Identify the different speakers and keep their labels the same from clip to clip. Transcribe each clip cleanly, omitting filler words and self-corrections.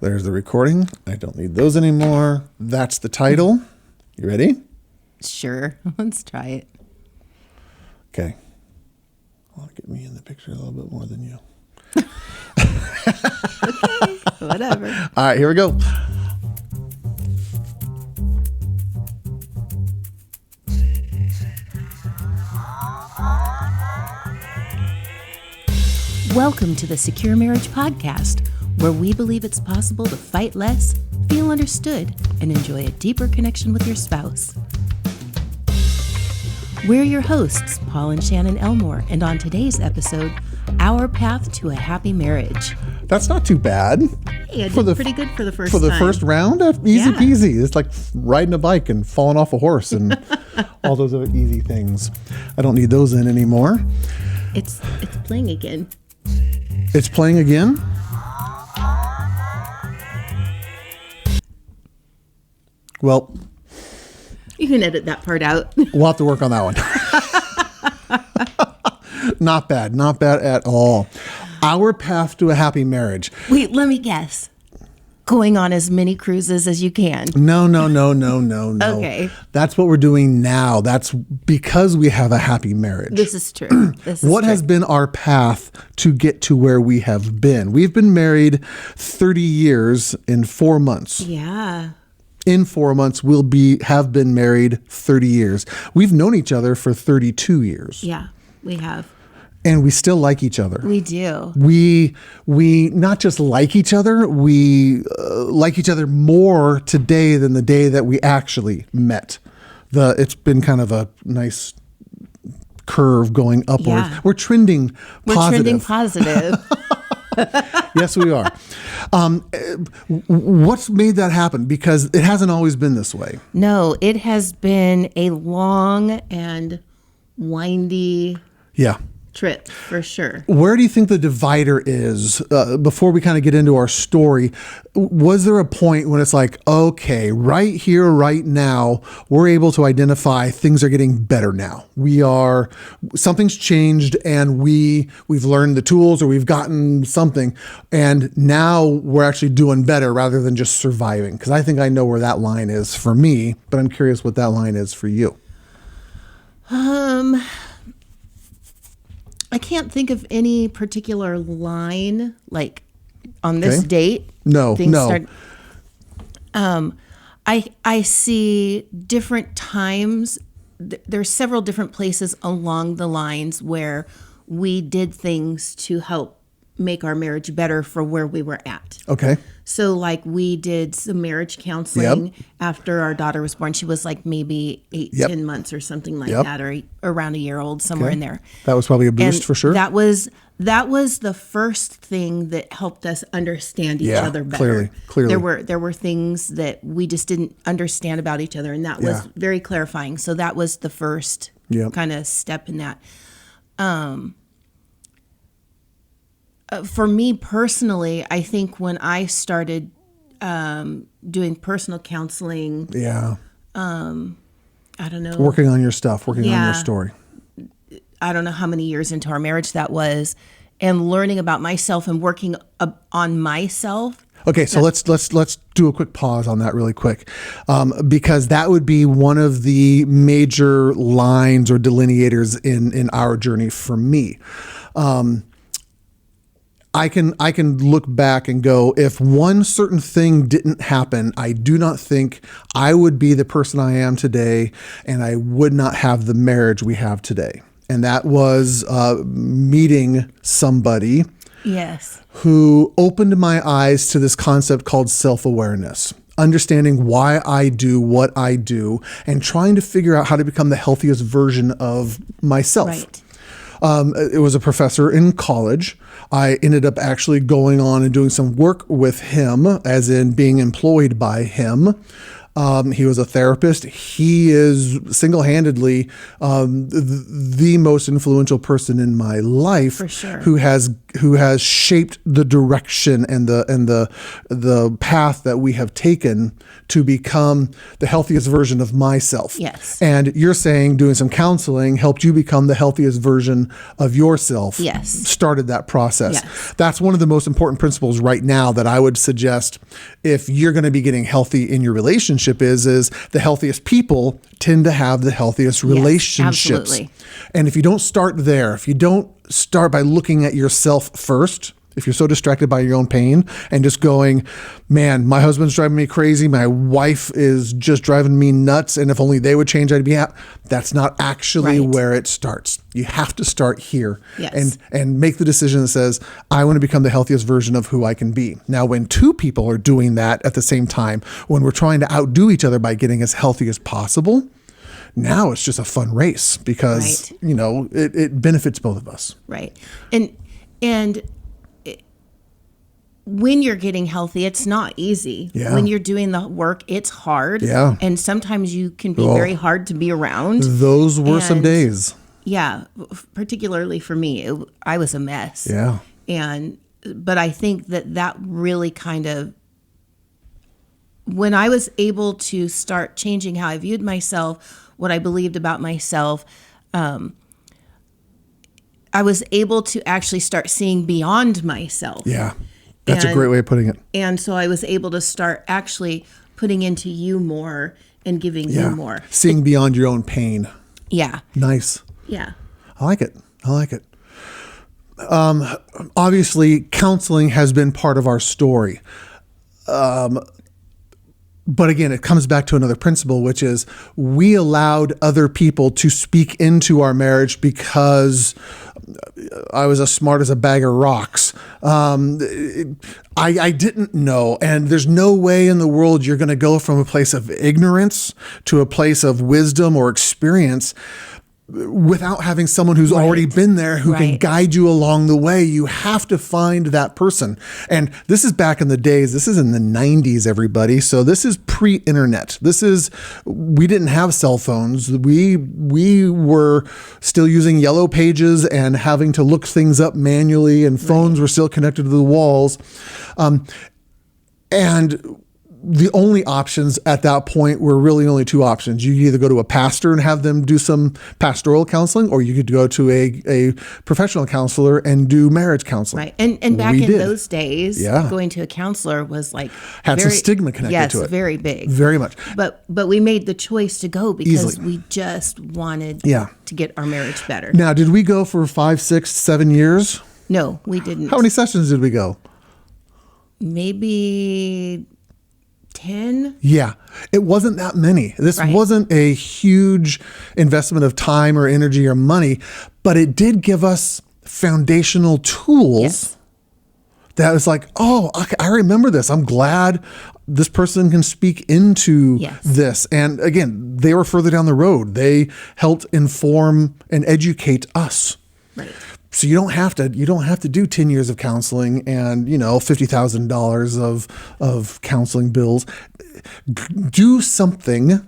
Speaker 1: There's the recording. I don't need those anymore. That's the title. You ready?
Speaker 2: Sure. Let's try it.
Speaker 1: Okay. I'll get me in the picture a little bit more than you.
Speaker 2: Okay, whatever.
Speaker 1: All right, here we go.
Speaker 2: Welcome to the Secure Marriage Podcast, where we believe it's possible to fight less, feel understood, and enjoy a deeper connection with your spouse. We're your hosts, Paul and Shannon Elmore, and on today's episode, our path to a happy marriage.
Speaker 1: That's not too bad.
Speaker 2: Hey, I did pretty good for the first time.
Speaker 1: For the first round, easy
Speaker 2: Yeah.
Speaker 1: peasy. It's like riding a bike and falling off a horse and all those other easy things. I don't need those in anymore.
Speaker 2: It's playing again.
Speaker 1: It's playing again? Well,
Speaker 2: You can edit that part out.
Speaker 1: we'll have to work on that one. Not bad at all. Our path to a happy marriage.
Speaker 2: Wait, let me guess. Going on as many cruises as you can.
Speaker 1: No.
Speaker 2: Okay.
Speaker 1: That's what we're doing now. That's because we have a happy marriage.
Speaker 2: This is true.
Speaker 1: What has been our path to get to where we have been? We've been married 30 years in 4 months.
Speaker 2: Yeah.
Speaker 1: In 4 months, have been married 30 years. We've known each other for 32 years.
Speaker 2: Yeah, we have.
Speaker 1: And we still like each other.
Speaker 2: We do.
Speaker 1: We not just like each other, we like each other more today than the day that we actually met. It's been kind of a nice curve going upward.
Speaker 2: Yeah.
Speaker 1: We're trending positive. Yes, we are. What's made that happen? Because it hasn't always been this way.
Speaker 2: No, it has been a long and windy
Speaker 1: Yeah.
Speaker 2: trip for sure.
Speaker 1: Where do you think the divider is? Before we kind of get into our story, was there a point when it's like, okay, right here, right now, we're able to identify things are getting better now. Something's changed and we've learned the tools or we've gotten something and now we're actually doing better rather than just surviving. Because I think I know where that line is for me, but I'm curious what that line is for you.
Speaker 2: I can't think of any particular line like on this date.
Speaker 1: No.
Speaker 2: I see different times. There's several different places along the lines where we did things to help make our marriage better for where we were at.
Speaker 1: Okay.
Speaker 2: So like we did some marriage counseling after our daughter was born. She was like maybe 10 months or something like that, or around a year old, somewhere in there.
Speaker 1: That was probably a boost
Speaker 2: And
Speaker 1: for sure.
Speaker 2: That was the first thing that helped us understand each other better.
Speaker 1: Clearly.
Speaker 2: There were things that we just didn't understand about each other, and that was very clarifying. So that was the first kind of step in that. For me personally, I think when I started doing personal counseling, I don't know.
Speaker 1: Working on your stuff, working on your story.
Speaker 2: I don't know how many years into our marriage that was, and learning about myself and working on myself.
Speaker 1: Okay, so let's do a quick pause on that really quick, because that would be one of the major lines or delineators in our journey for me. I can look back and go, if one certain thing didn't happen, I do not think I would be the person I am today, and I would not have the marriage we have today. And that was meeting somebody who opened my eyes to this concept called self-awareness. Understanding why I do what I do and trying to figure out how to become the healthiest version of myself.
Speaker 2: Right.
Speaker 1: It was a professor in college. I ended up actually going on and doing some work with him, as in being employed by him. He was a therapist. He is single-handedly the most influential person in my life,
Speaker 2: For sure.
Speaker 1: who has shaped the direction and the path that we have taken to become the healthiest version of myself.
Speaker 2: Yes.
Speaker 1: And you're saying doing some counseling helped you become the healthiest version of yourself.
Speaker 2: Yes.
Speaker 1: Started that process.
Speaker 2: Yes.
Speaker 1: That's one of the most important principles right now that I would suggest if you're going to be getting healthy in your relationship is the healthiest people tend to have the healthiest relationships.
Speaker 2: Absolutely.
Speaker 1: And if you don't start there, if you don't start by looking at yourself first, if you're so distracted by your own pain and just going, man, my husband's driving me crazy, my wife is just driving me nuts, and if only they would change, I'd be happy. That's not actually
Speaker 2: Right.
Speaker 1: where it starts. You have to start here.
Speaker 2: Yes.
Speaker 1: And make the decision that says, I want to become the healthiest version of who I can be. Now, when two people are doing that at the same time, when we're trying to outdo each other by getting as healthy as possible, now it's just a fun race because,
Speaker 2: Right.
Speaker 1: it benefits both of us.
Speaker 2: Right. And when you're getting healthy, it's not easy.
Speaker 1: Yeah.
Speaker 2: When you're doing the work, it's hard.
Speaker 1: Yeah.
Speaker 2: And sometimes you can be very hard to be around.
Speaker 1: Those were some
Speaker 2: And-
Speaker 1: days.
Speaker 2: Yeah. Particularly for me, I was a mess.
Speaker 1: Yeah.
Speaker 2: But I think that really kind of, when I was able to start changing how I viewed myself, what I believed about myself, I was able to actually start seeing beyond myself.
Speaker 1: Yeah. That's a
Speaker 2: And-
Speaker 1: great way of putting it.
Speaker 2: And so I was able to start actually putting into you more and giving
Speaker 1: Yeah.
Speaker 2: you more.
Speaker 1: Seeing beyond your own pain.
Speaker 2: Yeah.
Speaker 1: Nice.
Speaker 2: Yeah.
Speaker 1: I like it. Obviously, counseling has been part of our story. But again, it comes back to another principle, which is we allowed other people to speak into our marriage because I was as smart as a bag of rocks. I didn't know. And there's no way in the world you're going to go from a place of ignorance to a place of wisdom or experience without having someone who's already been there who can
Speaker 2: Right.
Speaker 1: guide you along the way. You have to find that person. And this is back in the days. This is in the 90s, everybody. So this is pre-internet. We didn't have cell phones. We were still using yellow pages and having to look things up manually, and phones were still connected to the walls. And the only options at that point were really only two options. You could either go to a pastor and have them do some pastoral counseling, or you could go to a professional counselor and do marriage counseling.
Speaker 2: Right. And back
Speaker 1: We
Speaker 2: in
Speaker 1: did.
Speaker 2: those days,
Speaker 1: Yeah.
Speaker 2: going to a counselor was like
Speaker 1: Had some stigma connected to it.
Speaker 2: Yes, very big.
Speaker 1: Very much.
Speaker 2: But we made the choice to go because
Speaker 1: Easily.
Speaker 2: we just wanted
Speaker 1: Yeah.
Speaker 2: to get our marriage better.
Speaker 1: Now, did we go for 5, 6, 7 years?
Speaker 2: No, we didn't.
Speaker 1: How many sessions did we go?
Speaker 2: Maybe 10.
Speaker 1: Yeah, it wasn't that many. This
Speaker 2: Right.
Speaker 1: wasn't a huge investment of time or energy or money, but it did give us foundational tools.
Speaker 2: Yes.
Speaker 1: That was like, oh, I remember this. I'm glad this person can speak into
Speaker 2: Yes.
Speaker 1: this. And again, they were further down the road. They helped inform and educate us.
Speaker 2: Right.
Speaker 1: So you don't have to do 10 years of counseling and, $50,000 of counseling bills. Do something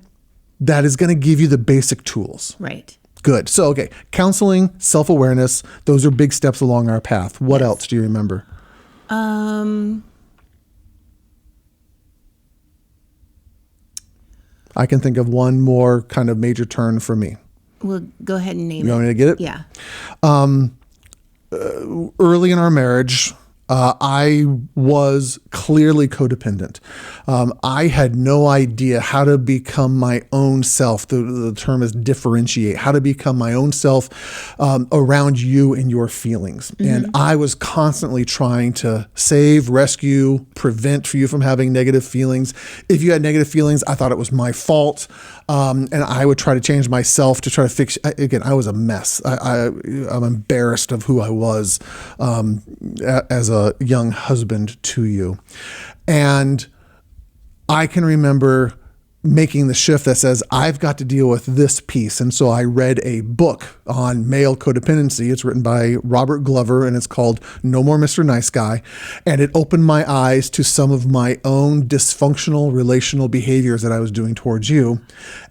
Speaker 1: that is going to give you the basic tools.
Speaker 2: Right.
Speaker 1: Good. So, okay, counseling, self-awareness, those are big steps along our path. What else do you remember? I can think of one more kind of major turn for me.
Speaker 2: We'll go ahead and name
Speaker 1: You
Speaker 2: it.
Speaker 1: want me to get it?
Speaker 2: Yeah.
Speaker 1: Early in our marriage, I was clearly codependent. I had no idea how to become my own self. The term is differentiate, how to become my own self around you and your feelings. And I was constantly trying to save, rescue, prevent you from having negative feelings. If you had negative feelings, I thought it was my fault. And I would try to change myself to try to fix. Again, I was a mess. I'm embarrassed of who I was as a young husband to you. And I can remember making the shift that says, I've got to deal with this piece. And so I read a book on male codependency. It's written by Robert Glover, and it's called No More Mr. Nice Guy. And it opened my eyes to some of my own dysfunctional relational behaviors that I was doing towards you.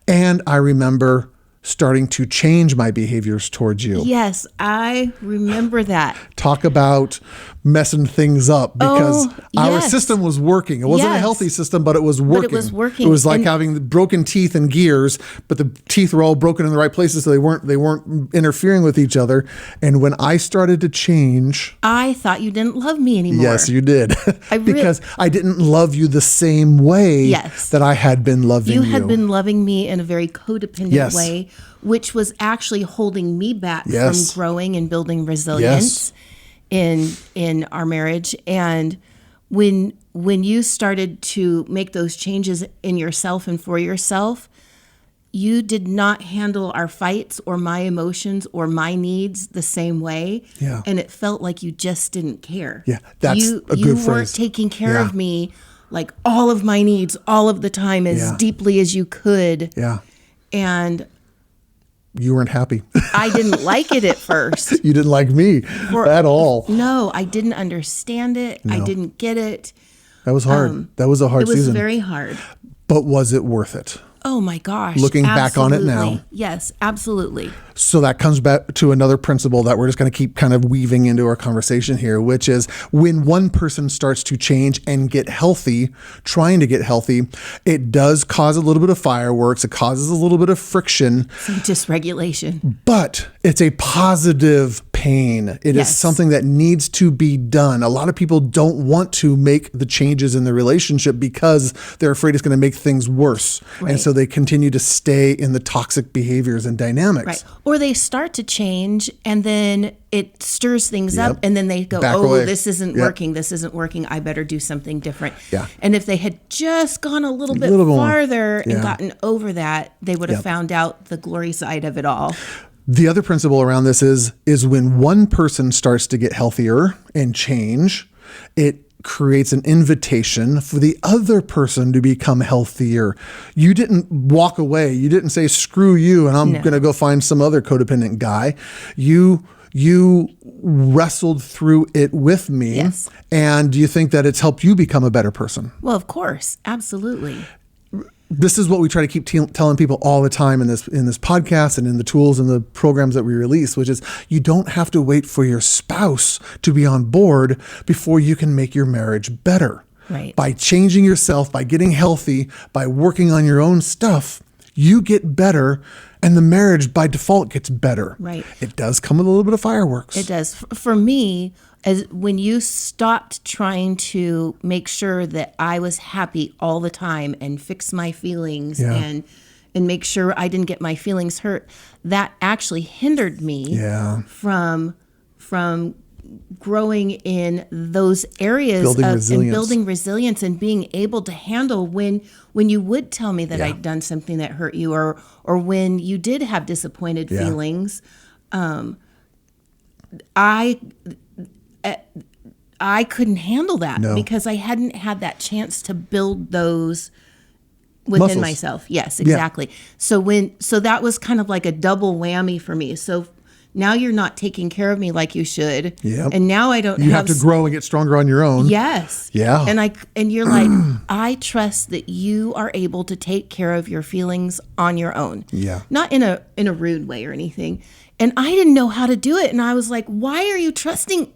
Speaker 1: And I remember starting to change my behaviors towards you.
Speaker 2: Yes, I remember that.
Speaker 1: Talk about messing things up, because our system was working. It wasn't a healthy system, but it was working.
Speaker 2: But it was working.
Speaker 1: It was like having broken teeth and gears, but the teeth were all broken in the right places, so they weren't interfering with each other. And when I started to change,
Speaker 2: I thought you didn't love me anymore.
Speaker 1: yes, you did. Because I didn't love you the same way that I had been loving you.
Speaker 2: You had been loving me in a very codependent way, which was actually holding me back from growing and building resilience in our marriage. And when you started to make those changes in yourself and for yourself, you did not handle our fights or my emotions or my needs the same way.
Speaker 1: Yeah.
Speaker 2: And it felt like you just didn't care.
Speaker 1: Yeah, that's a good phrase.
Speaker 2: You weren't taking care of me, like all of my needs all of the time, as deeply as you could.
Speaker 1: Yeah.
Speaker 2: And
Speaker 1: you weren't happy.
Speaker 2: I didn't like it at first.
Speaker 1: You didn't like me at all.
Speaker 2: No, I didn't understand it. No. I didn't get it.
Speaker 1: That was hard. That was a hard season.
Speaker 2: It was very hard.
Speaker 1: But was it worth it?
Speaker 2: Oh my gosh.
Speaker 1: Looking back on it now.
Speaker 2: Yes, absolutely.
Speaker 1: So that comes back to another principle that we're just going to keep kind of weaving into our conversation here, which is when one person starts to change and get healthy, trying to get healthy, it does cause a little bit of fireworks. It causes a little bit of friction.
Speaker 2: Some dysregulation.
Speaker 1: But it's a positive pain. It is something that needs to be done. A lot of people don't want to make the changes in the relationship because they're afraid it's going to make things worse. Right. And so they continue to stay in the toxic behaviors and dynamics.
Speaker 2: Right. Or they start to change and then it stirs things up and then they go, this isn't working. This isn't working. I better do something different. Yeah. And if they had just gone a little bit farther and gotten over that, they would have found out the glory side of it all.
Speaker 1: The other principle around this is when one person starts to get healthier and change, it creates an invitation for the other person to become healthier. You didn't walk away. You didn't say, screw you, and I'm going to go find some other codependent guy. You wrestled through it with me. Yes. And do you think that it's helped you become a better person?
Speaker 2: Well, of course. Absolutely.
Speaker 1: This is what we try to keep telling people all the time in this podcast and in the tools and the programs that we release, which is you don't have to wait for your spouse to be on board before you can make your marriage better.
Speaker 2: Right.
Speaker 1: By changing yourself, by getting healthy, by working on your own stuff, you get better and the marriage by default gets better.
Speaker 2: Right.
Speaker 1: It does come with a little bit of fireworks.
Speaker 2: It does. For me, as when you stopped trying to make sure that I was happy all the time and fix my feelings and make sure I didn't get my feelings hurt, that actually hindered me from growing in those areas and building resilience and being able to handle when you would tell me that I'd done something that hurt you or when you did have disappointed feelings. I couldn't handle that because I hadn't had that chance to build those within myself. Yes, exactly. Yeah. So that was kind of like a double whammy for me. So now you're not taking care of me like you should. Yeah. And now I don't
Speaker 1: have to grow and get stronger on your own.
Speaker 2: Yes.
Speaker 1: Yeah.
Speaker 2: And you're like, I trust that you are able to take care of your feelings on your own. Yeah. Not in a rude way or anything. And I didn't know how to do it. And I was like, why are you trusting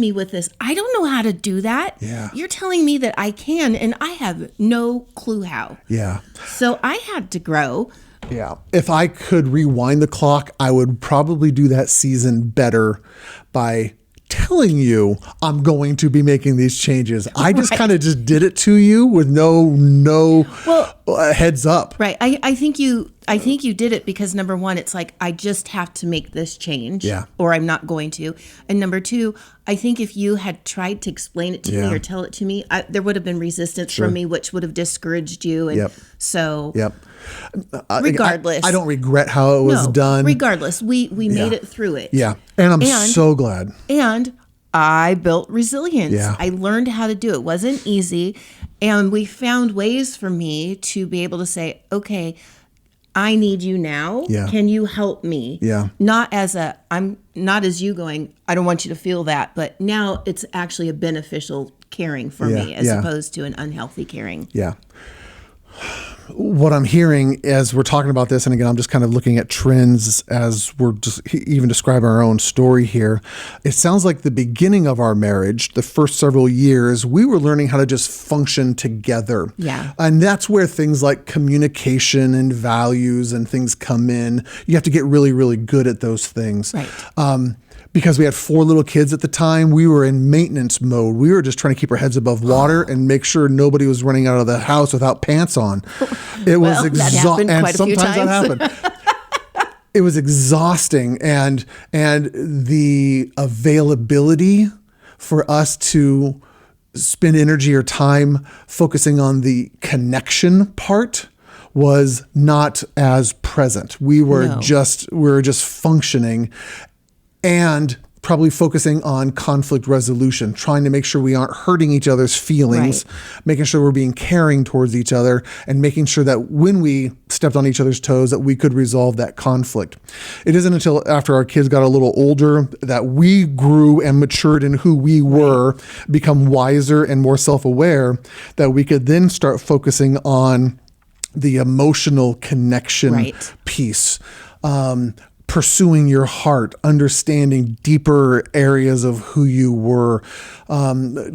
Speaker 2: me with this? I don't know how to do that. Yeah. You're telling me that I can, and I have no clue how. Yeah. So I had to grow.
Speaker 1: Yeah. If I could rewind the clock, I would probably do that season better by telling you I'm going to be making these changes. I just kind of just did it to you with no heads up.
Speaker 2: Right. I think you did it because number one, it's like, I just have to make this change or I'm not going to. And number two, I think if you had tried to explain it to me or tell it to me, there would have been resistance from me, which would have discouraged you. And so regardless,
Speaker 1: I don't regret how it was done.
Speaker 2: Regardless, we made it through it.
Speaker 1: Yeah. And I'm so glad.
Speaker 2: And I built resilience.
Speaker 1: Yeah.
Speaker 2: I learned how to do it. It wasn't easy. And we found ways for me to be able to say, okay, I need you now.
Speaker 1: Yeah.
Speaker 2: Can you help me?
Speaker 1: Yeah.
Speaker 2: I'm not as you going, I don't want you to feel that, but now it's actually a beneficial caring for me as opposed to an unhealthy caring.
Speaker 1: Yeah. What I'm hearing as we're talking about this, and again, I'm just kind of looking at trends as we're just even describing our own story here. It sounds like the beginning of our marriage, the first several years, we were learning how to just function together.
Speaker 2: Yeah.
Speaker 1: And that's where things like communication and values and things come in. You have to get really, really good at those things.
Speaker 2: Right.
Speaker 1: Because we had 4 little kids at the time, we were in maintenance mode. We were just trying to keep our heads above water and make sure nobody was running out of the house without pants on. It was exhausting, and sometimes that happened. It was exhausting, and the availability for us to spend energy or time focusing on the connection part was not as present. We were just functioning. And probably focusing on conflict resolution, trying to make sure we aren't hurting each other's feelings, making sure we're being caring towards each other, and making sure that when we stepped on each other's toes, that we could resolve that conflict. It isn't until after our kids got a little older that we grew and matured in who we were, become wiser and more self-aware, that we could then start focusing on the emotional connection piece. Pursuing your heart, understanding deeper areas of who you were,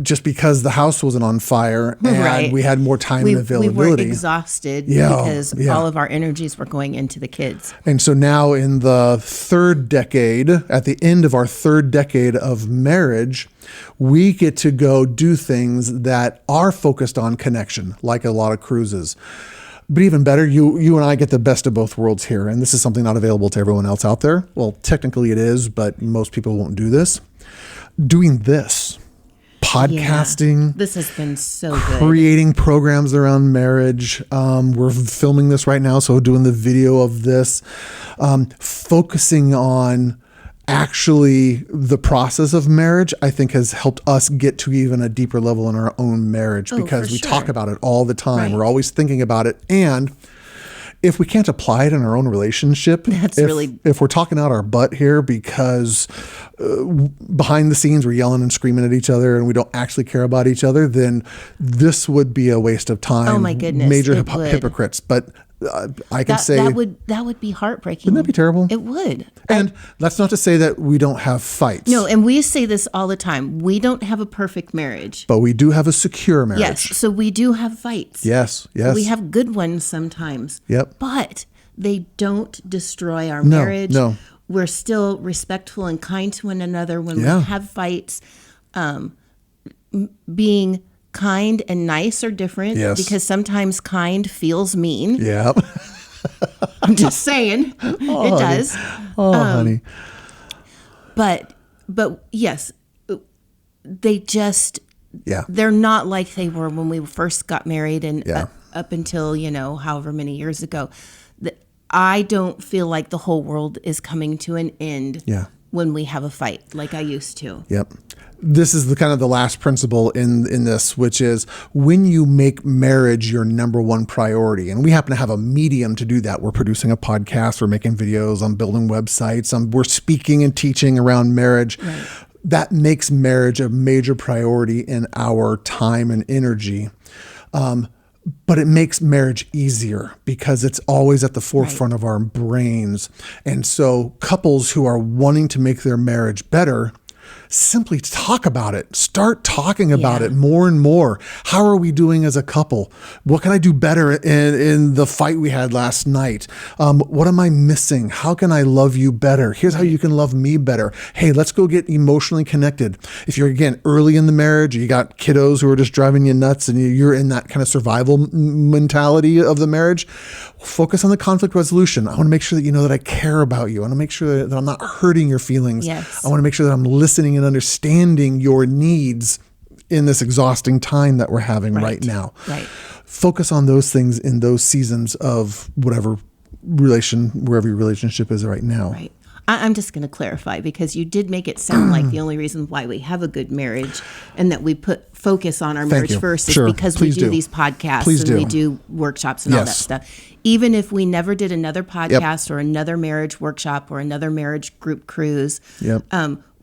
Speaker 1: just because the house wasn't on fire and we had more time and availability.
Speaker 2: We were exhausted because all of our energies were going into the kids.
Speaker 1: And so now in the 3rd decade, at the end of our 3rd decade of marriage, we get to go do things that are focused on connection, like a lot of cruises. But even better, you and I get the best of both worlds here. And this is something not available to everyone else out there. Well, technically it is, but most people won't do this. Doing this, podcasting.
Speaker 2: This has been so good.
Speaker 1: Creating programs around marriage. We're filming this right now, so doing the video of this. Focusing on actually the process of marriage, I think, has helped us get to even a deeper level in our own marriage because we talk about it all the time. We're always thinking about it. And if we can't apply it in our own relationship, if we're talking out our butt here because behind the scenes we're yelling and screaming at each other and we don't actually care about each other, then this would be a waste of time.
Speaker 2: Oh my goodness.
Speaker 1: Major hypocrites. But I can say
Speaker 2: that would be heartbreaking.
Speaker 1: Wouldn't that be terrible?
Speaker 2: It would.
Speaker 1: And that's not to say that we don't have fights.
Speaker 2: No, and we say this all the time. We don't have a perfect marriage.
Speaker 1: But we do have a secure marriage.
Speaker 2: Yes. So we do have fights.
Speaker 1: Yes.
Speaker 2: We have good ones sometimes.
Speaker 1: Yep.
Speaker 2: But they don't destroy our marriage.
Speaker 1: No.
Speaker 2: We're still respectful and kind to one another when we have fights. Being kind and nice are different because sometimes kind feels mean.
Speaker 1: Yeah.
Speaker 2: I'm just saying. It does.
Speaker 1: Oh, honey.
Speaker 2: But yes, they just, they're not like they were when we first got married and up until, however many years ago. I don't feel like the whole world is coming to an end when we have a fight like I used to.
Speaker 1: Yep. This is the kind of the last principle in this, which is when you make marriage your number one priority, and we happen to have a medium to do that. We're producing a podcast, we're making videos, I'm building websites, we're speaking and teaching around marriage. Right. That makes marriage a major priority in our time and energy. But it makes marriage easier because it's always at the forefront of our brains. And so couples who are wanting to make their marriage better, simply talk about it. Start talking about it more and more. How are we doing as a couple? What can I do better in the fight we had last night? What am I missing? How can I love you better? Here's how you can love me better. Hey, let's go get emotionally connected. If you're, again, early in the marriage, you got kiddos who are just driving you nuts and you're in that kind of survival mentality of the marriage, focus on the conflict resolution. I want to make sure that you know that I care about you. I want to make sure that I'm not hurting your feelings.
Speaker 2: Yes.
Speaker 1: I want to make sure that I'm listening and understanding your needs in this exhausting time that we're having right now.
Speaker 2: Right.
Speaker 1: Focus on those things in those seasons of wherever your relationship is right now.
Speaker 2: Right. I'm just going to clarify, because you did make it sound like the only reason why we have a good marriage and that we put focus on our marriage
Speaker 1: you.
Speaker 2: first is
Speaker 1: Sure.
Speaker 2: because
Speaker 1: Please
Speaker 2: we do
Speaker 1: do.
Speaker 2: these podcasts
Speaker 1: Please
Speaker 2: and
Speaker 1: do.
Speaker 2: we do workshops and all that
Speaker 1: Yes.
Speaker 2: stuff. Even if we never did another podcast or another marriage workshop or another marriage group cruise,
Speaker 1: Yep.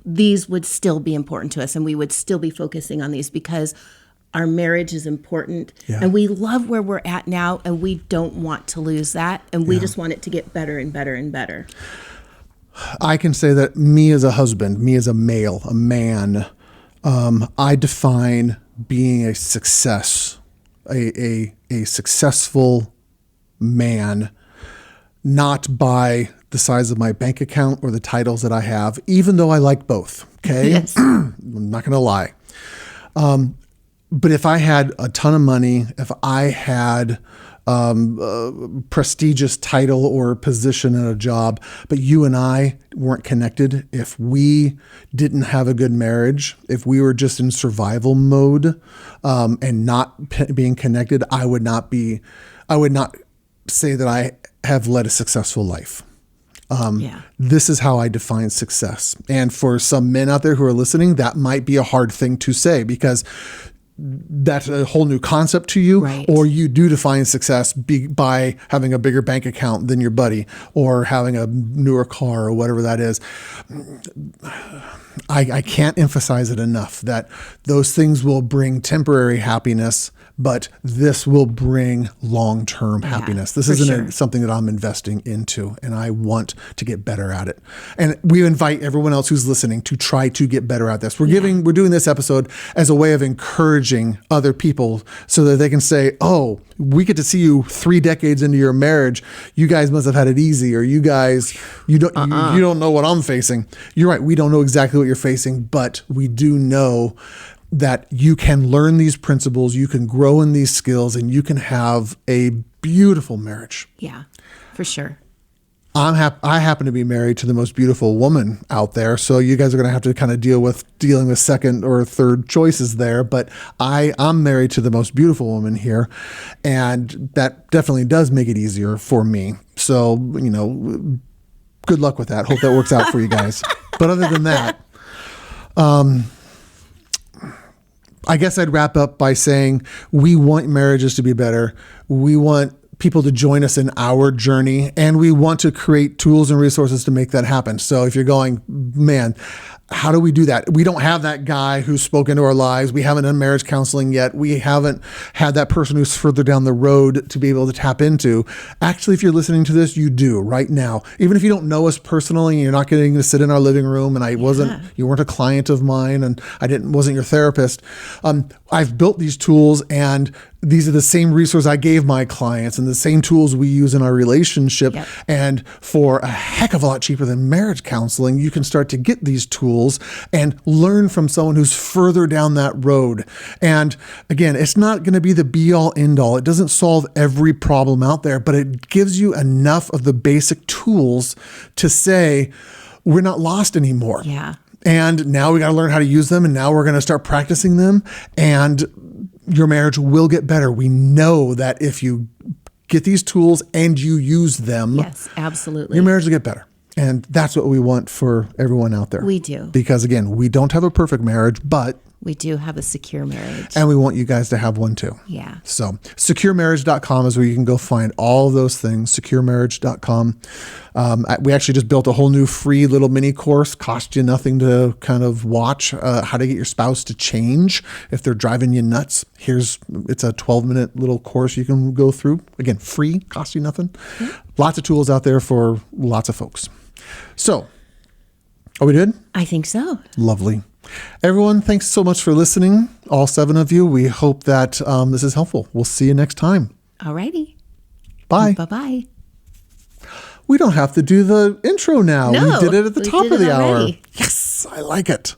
Speaker 2: these would still be important to us, and we would still be focusing on these because our marriage is important, and we love where we're at now, and we don't want to lose that, and we just want it to get better and better and better.
Speaker 1: I can say that me as a husband, me as a male, a man, I define being a success, a successful man, not by the size of my bank account or the titles that I have, even though I like both. Okay.
Speaker 2: Yes.
Speaker 1: I'm not going to lie. But if I had a ton of money, if I had a prestigious title or position in a job, but you and I weren't connected, if we didn't have a good marriage, if we were just in survival mode and not being connected, I would not say that I have led a successful life. This is how I define success. And for some men out there who are listening, that might be a hard thing to say because that's a whole new concept to you,
Speaker 2: right.
Speaker 1: Or you do define success by having a bigger bank account than your buddy or having a newer car or whatever that is. I can't emphasize it enough that those things will bring temporary happiness, but this will bring long-term happiness. This isn't something that I'm investing into, and I want to get better at it. And we invite everyone else who's listening to try to get better at this. We're doing this episode as a way of encouraging other people so that they can say, oh, we get to see you 3 decades into your marriage. You guys must have had it easy, or you guys, you don't know what I'm facing. You're right. We don't know exactly what you're facing, but we do know that you can learn these principles, you can grow in these skills, and you can have a beautiful marriage.
Speaker 2: Yeah, for sure.
Speaker 1: I happen to be married to the most beautiful woman out there, so you guys are going to have to kind of dealing with second or third choices there. But I'm married to the most beautiful woman here, and that definitely does make it easier for me. So, good luck with that. Hope that works out for you guys. But other than that, I guess I'd wrap up by saying we want marriages to be better. We want people to join us in our journey, and we want to create tools and resources to make that happen. So if you're going, man, how do we do that? We don't have that guy who's spoken into our lives. We haven't done marriage counseling yet. We haven't had that person who's further down the road to be able to tap into. Actually, if you're listening to this, you do right now. Even if you don't know us personally, and you're not getting to sit in our living room, and you weren't a client of mine, and wasn't your therapist. I've built these tools, and these are the same resources I gave my clients and the same tools we use in our relationship.
Speaker 2: Yep.
Speaker 1: And for a heck of a lot cheaper than marriage counseling, you can start to get these tools and learn from someone who's further down that road. And again, it's not going to be the be all end all. It doesn't solve every problem out there, but it gives you enough of the basic tools to say, we're not lost anymore.
Speaker 2: Yeah.
Speaker 1: And now we got to learn how to use them. And now we're going to start practicing them, and your marriage will get better. We know that if you get these tools and you use them,
Speaker 2: yes, absolutely,
Speaker 1: your marriage will get better. And that's what we want for everyone out there.
Speaker 2: We do.
Speaker 1: Because again, we don't have a perfect marriage, but
Speaker 2: we do have a secure marriage.
Speaker 1: And we want you guys to have one too.
Speaker 2: Yeah.
Speaker 1: So securemarriage.com is where you can go find all of those things, securemarriage.com. We actually just built a whole new free little mini course, cost you nothing to kind of watch how to get your spouse to change if they're driving you nuts. It's a 12-minute little course you can go through. Again, free, cost you nothing. Mm-hmm. Lots of tools out there for lots of folks. So, are we good?
Speaker 2: I think so.
Speaker 1: Lovely. Everyone, thanks so much for listening. All 7 of you. We hope that this is helpful. We'll see you next time.
Speaker 2: All righty.
Speaker 1: Bye.
Speaker 2: Bye-bye.
Speaker 1: We don't have to do the intro now.
Speaker 2: No,
Speaker 1: we did it at the top of the hour.
Speaker 2: Already.
Speaker 1: Yes, I like it.